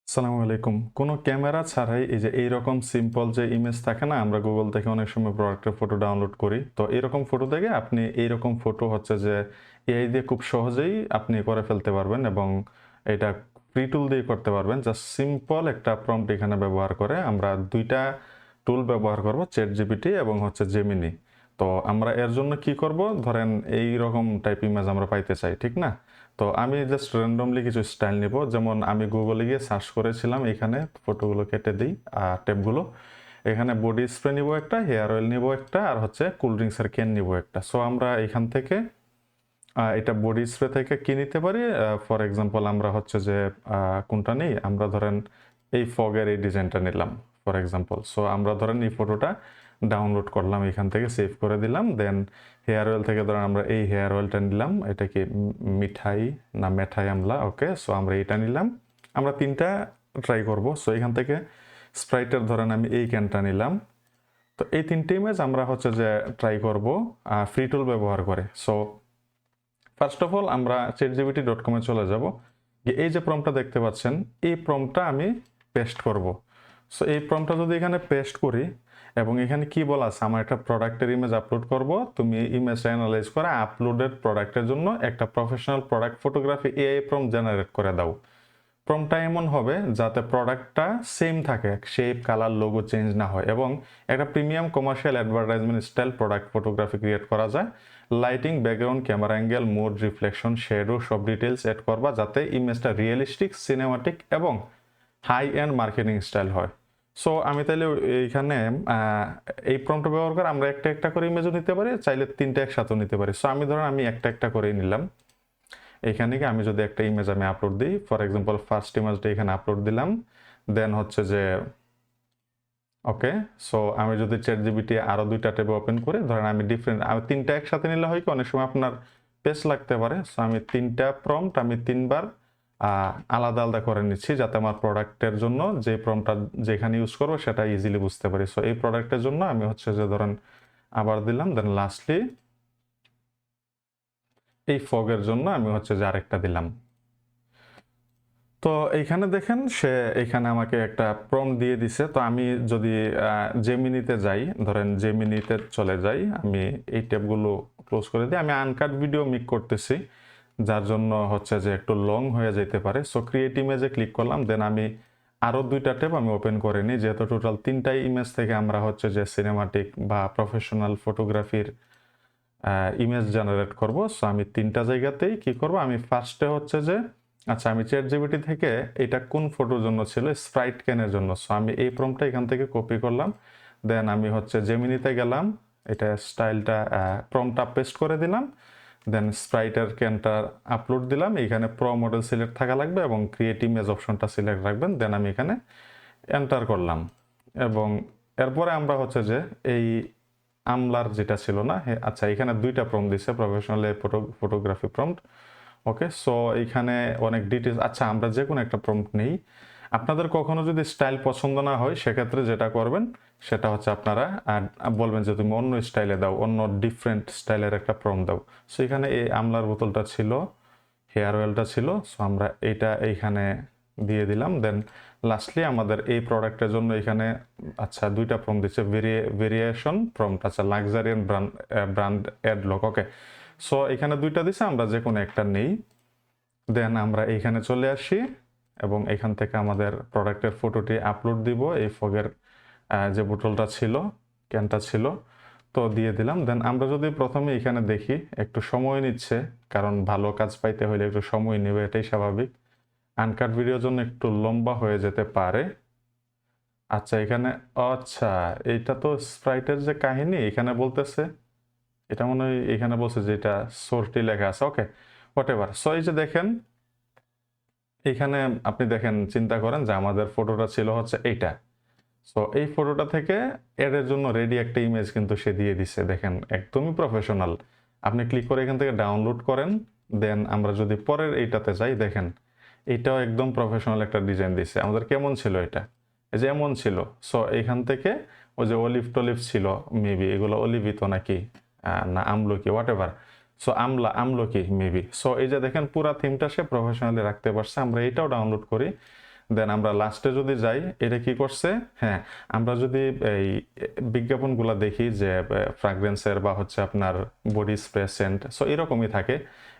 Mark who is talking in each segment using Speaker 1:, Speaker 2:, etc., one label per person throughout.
Speaker 1: আসসালামু আলাইকুম। কোনো ক্যামেরা ছাড়াই এই যে এইরকম সিম্পল যে ইমেজ থাকে না, আমরা গুগল থেকে অনেক সময় প্রোডাক্টের ফটো ডাউনলোড করি। তো এরকম ফটো থেকে আপনি এইরকম ফটো হচ্ছে যে এআই দিয়ে খুব সহজেই আপনি করে ফেলতে পারবেন এবং এটা ফ্রি টুল দিয়ে করতে পারবেন। জাস্ট সিম্পল একটা প্রম্পট এখানে ব্যবহার করে আমরা ২ টা টুল ব্যবহার করব, ChatGPT এবং হচ্ছে Gemini। তো আমরা এর জন্য কি করব? ধরেন এইরকম টাইপ ইমেজ আমরা পাইতে চাই, ঠিক না? তো আমি জাস্ট র্যান্ডমলি কিছু স্টাইল নিব। যেমন আমি গুগলে গিয়ে সার্চ করেছিলাম, এখানে ফটোগুলো কেটে দিই ট্যাবগুলো। এখানে বডি স্প্রে নিব একটা, হেয়ার অয়েল নিব একটা, আর হচ্ছে কোল্ড ড্রিঙ্কসের ক্যান নিব একটা। সো আমরা এখান থেকে এটা বডি স্প্রে থেকে কি নিতে পারি? ফর এক্সাম্পল আমরা হচ্ছে যে কোনটা নেই? আমরা ধরেন এই ফগের এই ডিজাইনটা নিলাম ফর এক্সাম্পল। সো আমরা ধরেন এই ফটোটা ডাউনলোড করলাম, এখান থেকে সেভ করে দিলাম। দেন হেয়ার অয়েল থেকে ধরেন আমরা এই হেয়ার অয়েলটা নিলাম। এটা কি মিঠাই না মেঠাই আমলা? ওকে, সো আমরা এটা নিলাম। আমরা ৩ টা ট্রাই করব। সো এখান থেকে স্প্রাইটের ধরেন আমি এই ক্যানটা নিলাম। তো এই ৩ টে ইমেজ আমরা হচ্ছে যে ট্রাই করব ফ্রি টুল ব্যবহার করে। সো ফার্স্ট অফ অল আমরা chatgpt.com এ চলে যাব। এই যে প্রম্পটটা দেখতে পাচ্ছেন, এই প্রম্পটটা আমি পেস্ট করব। সো এই প্রম্পটটা যদি এখানে পেস্ট করি এবং এখানে কি বলা আছে, আমার একটা প্রোডাক্টের ইমেজ আপলোড করব, তুমি এই ইমেজটা অ্যানালাইজ করে আপলোডেড প্রোডাক্টের জন্য একটা professional product photography AI prompt generate করে দাও। প্রম্পটটা এমন হবে যাতে প্রোডাক্টটা সেম থাকে, শেপ, কালার, লোগো চেঞ্জ না হয় এবং একটা premium commercial advertisement style product photography create করা যায়। Lighting, background, camera angle, mode, reflection, shadow সব ডিটেলস অ্যাড করবা যাতে ইমেজটা রিয়েলিস্টিক, সিনেমাটিক এবং হাই এন্ড মার্কেটিং স্টাইল হয়। সো আমি তাইলে এইখানে এই প্রম্পটটা ব্যবহার করে আমরা একটা একটা করে ইমেজও নিতে পারি, চাইলে ৩ টা একসাথেও নিতে পারি। সো আমি ধরেন আমি একটা একটা করেই নিলাম। এখানে কি আমি যদি একটা ইমেজ আমি আপলোড দিই, ফর এক্সাম্পল ফার্স্ট ইমেজটা এখানে আপলোড দিলাম। দেন হচ্ছে যে ওকে, সো আমি যদি ChatGPT আরো ২ টা ট্যাবে ওপেন করে ধরেন আমি ডিফারেন্ট ৩ টা একসাথে নিলে হয় কি অনেক সময় আপনার পেজ লাগতে পারে। সো আমি ৩ টা প্রম্পট আমি ৩ বার আলাদা আলাদা করে নিচ্ছি যাতে আমার প্রোডাক্টের জন্য যে প্রম্পটটা যেখানে ইউজ করব সেটা ইজিলি বুঝতে পারি। সো এই প্রোডাক্টের জন্য আমি হচ্ছে যে ধরেন আবার দিলাম। দেন লাস্টলি এই ফগের জন্য আমি হচ্ছে যে আরেকটা দিলাম। তো এইখানে দেখেন সে এইখানে আমাকে একটা প্রম্পট দিয়ে দিছে। তো আমি যদি জেমিনিতে যাই, ধরেন জেমিনিতে চলে যাই, আমি এই ট্যাবগুলো ক্লোজ করে দিই। আমি আনকাট ভিডিও মেক করতেছি, যার জন্য হচ্ছে যে একটু লং হয়ে যেতে পারে। সো ক্রিয়েট ইমেজে ক্লিক করলাম। দেন আমি আরও ২ টা ট্যাব আমি ওপেন করে নিই, যেহেতু টোটাল ৩ টাই ইমেজ থেকে আমরা হচ্ছে যে সিনেমাটিক বা প্রফেশনাল ফটোগ্রাফির ইমেজ জেনারেট করব। সো আমি ৩ টা জায়গাতেই কি করব, আমি ফার্স্টে হচ্ছে যে আচ্ছা আমি ChatGPT থেকে এটা কোন ফটোর জন্য ছিল? স্প্রাইট ক্যানের জন্য। সো আমি এই প্রম্পটটা এখান থেকে কপি করলাম। দেন আমি হচ্ছে জেমিনিতে গেলাম, এটা স্টাইলটা প্রম্পটটা পেস্ট করে দিলাম। দেন স্প্রাইটের ক্যানটা আপলোড দিলাম। এখানে প্রো মডেল সিলেক্ট থাকা লাগবে এবং ক্রিয়েট ইমেজ অপশনটা সিলেক্ট রাখবেন। দেন আমি এখানে এন্টার করলাম এবং এরপরে আমরা হচ্ছে যে এই আমলার যেটা ছিল না, আচ্ছা এখানে ২ টা প্রম্পট দিছে, প্রফেশনাল ফটোগ্রাফি প্রম্পট। ওকে, সো এইখানে অনেক ডিটেলস। আচ্ছা আমরা যে কোনো একটা প্রম্পট নেই। আপনাদের কখনো যদি স্টাইল পছন্দ না হয় সেক্ষেত্রে যেটা করবেন সেটা হচ্ছে আপনারা বলবেন যে তুমি অন্য স্টাইলে দাও, অন্য ডিফারেন্ট স্টাইলের একটা প্রম্পট দাও। সো এখানে এই আমলার বোতলটা ছিল, হেয়ার অয়েলটা ছিল। সো আমরা এইটা এইখানে দিয়ে দিলাম। দেন লাস্টলি আমাদের এই প্রোডাক্টের জন্য এখানে আচ্ছা ২ টা প্রম্পট দিচ্ছে, ভেরিয়েশন প্রম্পট, আচ্ছা লাক্সারিয়ান ব্র্যান্ড অ্যাড লক। ওকে, সো এখানে ২ টা দিছে, আমরা যে কোনো একটা নেই। দেন আমরা এইখানে চলে আসি এবং এখান থেকে আমাদের প্রোডাক্টের ফটোটি আপলোড দিব। এই ফগের যে বোতলটা ছিল, ক্যানটা ছিল, তো দিয়ে দিলাম। দেন আমরা যদি প্রথমে এখানে দেখি, একটু সময় নিচ্ছে কারণ ভালো কাজ পাইতে হলে একটু সময় নেবে, এটাই স্বাভাবিক। আনকাট ভিডিওর জন্য একটু লম্বা হয়ে যেতে পারে। আচ্ছা এখানে আচ্ছা এইটা তো স্প্রাইটের যে কাহিনী এখানে বলতেছে, এটা মনে হয় এখানে বলছে যে এটা সোর্সটি লেখা আছে। ওকে, হোয়াট এভার। সো এই যে দেখেন এইখানে আপনি দেখেন, চিন্তা করেন যে আমাদের ফটোটা ছিল হচ্ছে এইটা। সো এই ফটোটা থেকে এর জন্য রেডি একটা ইমেজ কিন্তু সে দিয়ে দিছে, দেখেন একদমই প্রফেশনাল। আপনি ক্লিক করে এখান থেকে ডাউনলোড করেন। দেন আমরা যদি পরের এইটাতে যাই, দেখেন এইটাও একদম প্রফেশনাল একটা ডিজাইন দিছে। আমাদের কেমন ছিল এটা? এই যে এমন ছিল। সো এইখান থেকে ওই যে অলিভ টলিভ ছিল, মেবি এগুলো অলিভই তো নাকি না আমলকি, হোয়াট এভার। সো আমলকি মেবি। সো এই যে দেখেন পুরা থিমটা সে প্রফেশনালি রাখতে পারছে। আমরা এটাও ডাউনলোড করি। দেন আমরা লাস্টে যদি যাই, এটা কি করছে, হ্যাঁ আমরা যদি এই বিজ্ঞাপনগুলো দেখি যে ফ্রাগ্রেন্সের বা হচ্ছে আপনার বডি স্প্রে সেন্ট, সো এরকমই থাকে,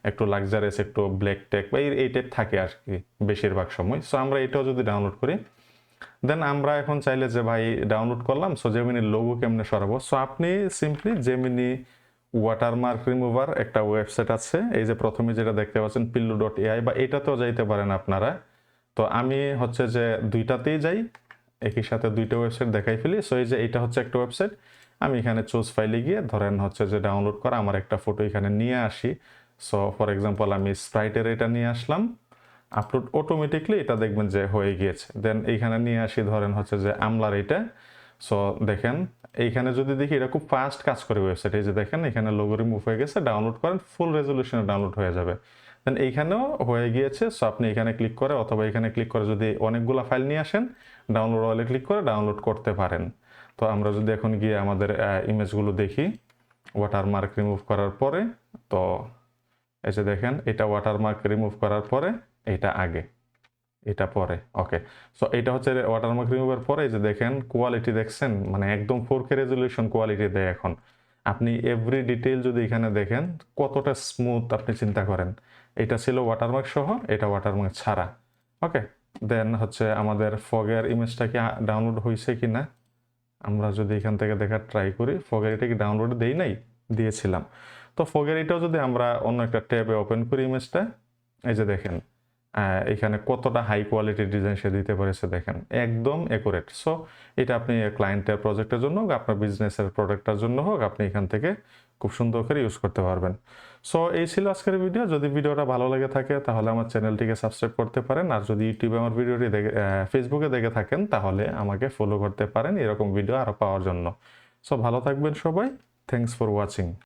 Speaker 1: একটু লাক্সারিয়াস, একটু ব্ল্যাক টেক বা এই টাইপ থাকে আর কি বেশিরভাগ সময়। সো আমরা এটাও যদি ডাউনলোড করি, দেন আমরা এখন চাইলে যে ভাই ডাউনলোড করলাম, সো জেমিনির লোগো কেমনে সরাবো, সো আপনি সিম্পলি জেমিনি ওয়াটারমার্ক রিমুভার একটা ওয়েবসাইট আছে, এই যে প্রথমে যেটা দেখতে পাচ্ছেন pillu.ai, বা এটাতেও যাইতে পারেন আপনারা। তো আমি হচ্ছে যে দুইটাতেই যাই, একই সাথে দুইটা ওয়েবসাইট দেখাই ফেলি। সো এই যে এটা হচ্ছে একটা ওয়েবসাইট, আমি এখানে চুজ ফাইলে গিয়ে ধরেন হচ্ছে যে ডাউনলোড করা আমার একটা ফটো এখানে নিয়ে আসি। সো ফর এক্সাম্পল আমি স্প্রাইটের এটা নিয়ে আসলাম, আপলোড অটোমেটিকলি এটা দেখবেন যে হয়ে গিয়েছে। দেন এইখানে নিয়ে আসি ধরেন হচ্ছে যে আমলার এটা। সো দেখেন এইখানে যদি দেখি এটা খুব ফাস্ট কাজ করে ওয়েবসাইট, এই যে দেখেন এখানে লোগো রিমুভ হয়ে গেছে, ডাউনলোড করেন ফুল রেজলিউশনে ডাউনলোড হয়ে যাবে। দেন এইখানেও হয়ে গিয়েছে। সো আপনি এখানে ক্লিক করে অথবা এখানে ক্লিক করে যদি অনেকগুলো ফাইল নিয়ে আসেন, ডাউনলোড অলে ক্লিক করে ডাউনলোড করতে পারেন। তো আমরা যদি এখন গিয়ে আমাদের ইমেজগুলো দেখি ওয়াটারমার্ক রিমুভ করার পরে, তো এই যে দেখেন এটা ওয়াটারমার্ক রিমুভ করার পরে, এটা আগে এটা পরে, ওকে। সো এটা হচ্ছে ওয়াটারমার্ক রিমুভার পরে, এই যে দেখেন কোয়ালিটি দেখছেন, মানে একদম 4K রেজলিউশন কোয়ালিটি দেয় এখন। আপনি এভরি ডিটেইল যদি এখানে দেখেন কতটা স্মুথ আপনি চিন্তা করেন। এটা ছিল ওয়াটারমার্ক সহ, এটা ওয়াটারমার্ক ছাড়া, ওকে। দেন হচ্ছে আমাদের ফগের ইমেজটা কি ডাউনলোড হয়েছে কি না, আমরা যদি এখান থেকে দেখার ট্রাই করি। ফগের এটা কি ডাউনলোড দেই নাই, দিয়েছিলাম। তো ফগের এটাও যদি আমরা অন্য একটা ট্যাবে ওপেন করি ইমেজটা, এই যে দেখেন এখানে কতটা হাই কোয়ালিটির ডিজাইন সে দিতে পেরেছে, দেখেন একদম অ্যাকুরেট। সো এটা আপনি ক্লায়েন্টের প্রজেক্টের জন্য হোক, আপনার বিজনেসের প্রোডাক্টের জন্য হোক, আপনি এখান থেকে খুব সুন্দর করে ইউজ করতে পারবেন। সো এই ছিল আজকের ভিডিও। যদি ভিডিওটা ভালো লেগে থাকে তাহলে আমার চ্যানেলটিকে সাবস্ক্রাইব করতে পারেন, আর যদি ইউটিউবে আমার ভিডিওটি দেখে ফেসবুকে দেখে থাকেন তাহলে আমাকে ফলো করতে পারেন এরকম ভিডিও আরও পাওয়ার জন্য। সো ভালো থাকবেন সবাই, থ্যাংকস ফর ওয়াচিং।